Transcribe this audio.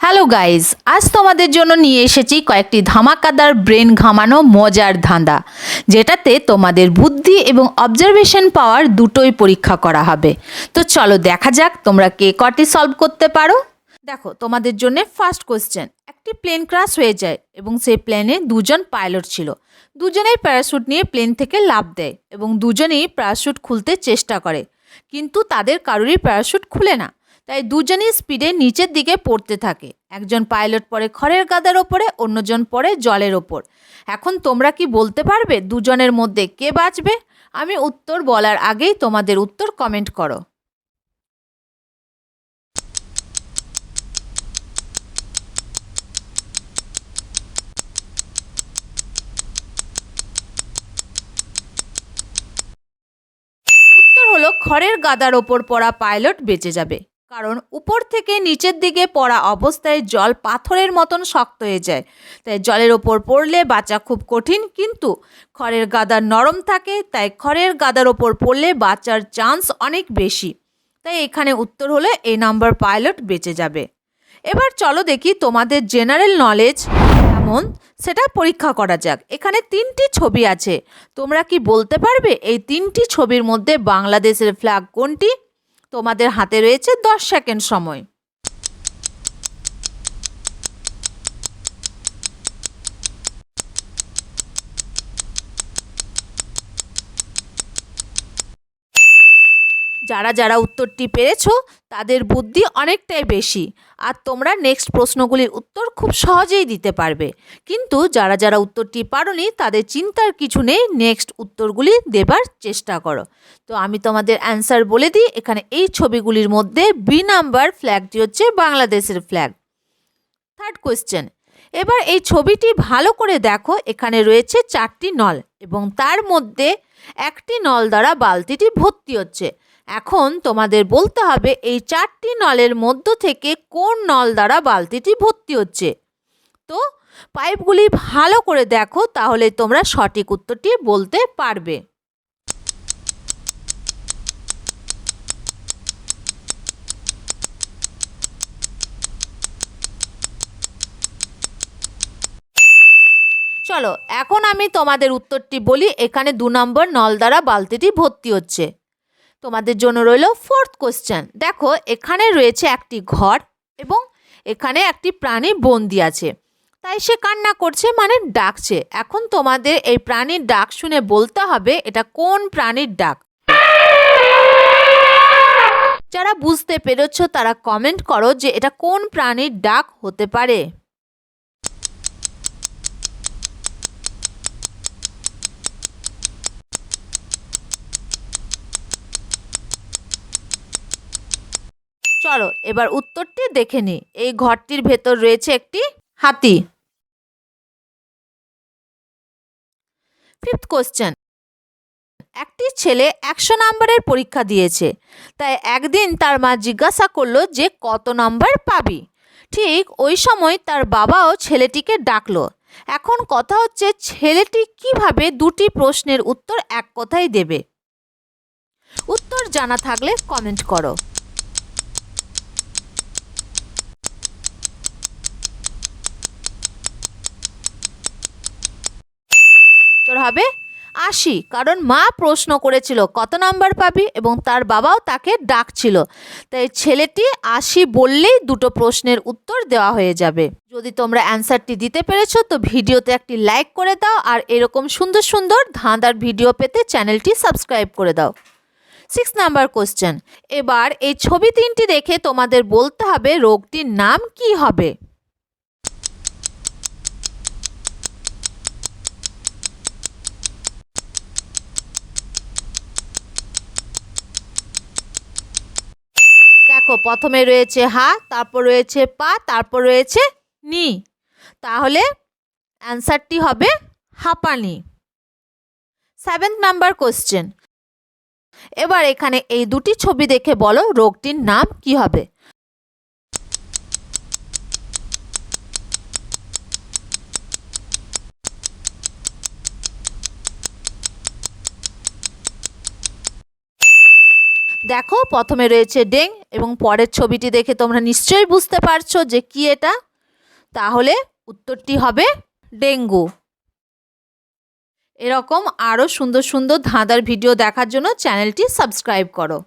Hello guys, আজ তোমাদের জন্য নিয়ে এসেছি কয়েকটি ধামাকাদার ব্রেন ঘামানো মজার ধাঁধা, যেটাতে তোমাদের বুদ্ধি এবং অবজারভেশন পাওয়ার দুটোই পরীক্ষা করা হবে। তো চলো দেখা যাক তোমরা কে কটি সলভ করতে পারো। দেখো, তোমাদের জন্য ফার্স্ট কোশ্চেন। একটি প্লেন ক্র্যাশ হয়ে যায় এবং সেই প্লেনে দুজন পাইলট ছিল। দুজনেই প্যারাশুট নিয়ে প্লেন থেকে লাফ দেয় এবং দুজনেই প্যারাশুট খুলতে চেষ্টা করে, কিন্তু তাদের কারোরই প্যারাশুট খুলে না। তাই দুজনই স্পিডে নিচের দিকে পড়তে থাকে। একজন পাইলট পড়ে খড়ের গাদার ওপরে, অন্যজন পড়ে জলের ওপর। এখন তোমরা কি বলতে পারবে দুজনের মধ্যে কে বাঁচবে? আমি উত্তর বলার আগেই তোমাদের উত্তর কমেন্ট করো। উত্তর হলো খড়ের গাদার ওপর পড়া পাইলট বেঁচে যাবে, কারণ উপর থেকে নিচের দিকে পড়া অবস্থায় জল পাথরের মতন শক্ত হয়ে যায়। তাই জলের ওপর পড়লে বাঁচা খুব কঠিন, কিন্তু খড়ের গাদা নরম থাকে, তাই খড়ের গাদার ওপর পড়লে বাঁচার চান্স অনেক বেশি। তাই এখানে উত্তর হলো এ নাম্বার, পাইলট বেঁচে যাবে। এবার চলো দেখি তোমাদের জেনারেল নলেজ কেমন সেটা পরীক্ষা করা যাক। এখানে তিনটি ছবি আছে, তোমরা কি বলতে পারবে এই তিনটি ছবির মধ্যে বাংলাদেশের ফ্ল্যাগ কোনটি? তোমাদের হাতে রয়েছে 10 সেকেন্ড সময়। যারা যারা উত্তরটি পেরেছো তাদের বুদ্ধি অনেকটাই বেশি, আর তোমরা নেক্সট প্রশ্নগুলির উত্তর খুব সহজেই দিতে পারবে। কিন্তু যারা যারা উত্তরটি পারোনি তাদের চিন্তার কিছু নেই, নেক্সট উত্তরগুলি দেবার চেষ্টা করো। তো আমি তোমাদের অ্যান্সার বলে দিই। এখানে এই ছবিগুলির মধ্যে বি নাম্বার ফ্ল্যাগটি হচ্ছে বাংলাদেশের ফ্ল্যাগ। Third question. এবার এই ছবিটি ভালো করে দেখো, এখানে রয়েছে 4টি নল এবং তার মধ্যে একটি নল দ্বারা বালতিটি ভর্তি হচ্ছে। এখন তোমাদের বলতে হবে এই 4টি নলের মধ্য থেকে কোন নল দ্বারা বালতিটি ভর্তি হচ্ছে। তো পাইপগুলি ভালো করে দেখো, তাহলে তোমরা সঠিক উত্তরটি বলতে পারবে। চলো এখন আমি তোমাদের উত্তরটি বলি। এখানে 2 নম্বর নল দ্বারা বালতিটি ভর্তি হচ্ছে। তোমাদের জন্য রইল ফোর্থ কোশ্চেন। দেখো, এখানে রয়েছে একটি ঘর এবং এখানে একটি প্রাণী বন্দি আছে, তাই সে কান্না করছে, মানে ডাকছে। এখন তোমাদের এই প্রাণীর ডাক শুনে বলতে হবে এটা কোন প্রাণীর ডাক। যারা বুঝতে পেরেছ তারা কমেন্ট করো যে এটা কোন প্রাণীর ডাক হতে পারে। চলো এবার উত্তরটি দেখে নিই। এই ঘরটির ভেতর রয়েছে একটি হাতি। Fifth question. একটি ছেলে 100 নম্বরের পরীক্ষা দিয়েছে, তাই একদিন তার মা জিজ্ঞাসা করলো যে কত নম্বর পাবি। ঠিক ওই সময় তার বাবাও ছেলেটিকে ডাকলো। এখন কথা হচ্ছে ছেলেটি কিভাবে দুটি প্রশ্নের উত্তর এক কথায় দেবে। উত্তর জানা থাকলে কমেন্ট করো। উত্তর হবে 80, কারণ মা প্রশ্ন করেছিল কত নাম্বার পাবি এবং তার বাবাও তাকে ডাকছিল। তাই ছেলেটি 80 বললেই দুটো প্রশ্নের উত্তর দেওয়া হয়ে যাবে। যদি তোমরা অ্যান্সারটি দিতে পেরেছো তো ভিডিওতে একটি লাইক করে দাও, আর এরকম সুন্দর সুন্দর ধাঁধার ভিডিও পেতে চ্যানেলটি সাবস্ক্রাইব করে দাও। 6 নাম্বার কোশ্চেন। এবার এই ছবি তিনটি দেখে তোমাদের বলতে হবে রোগটির নাম কি হবে। দেখো, প্রথমে রয়েছে হা, তারপর রয়েছে পা, তারপর রয়েছে নি। তাহলে অ্যান্সারটি হবে হাঁপানি। 7 নাম্বার কোশ্চেন। এবার এখানে এই দুটি ছবি দেখে বলো রোগটির নাম কি হবে। দেখো প্রথমে রয়েছে ডেং এবং পরের ছবিটি দেখে তোমরা নিশ্চয়ই বুঝতে পারছো যে কি এটা। তাহলে উত্তরটি হবে ডেঙ্গু। এরকম আরও সুন্দর সুন্দর ধাঁধার ভিডিও দেখার জন্য চ্যানেলটি সাবস্ক্রাইব করো।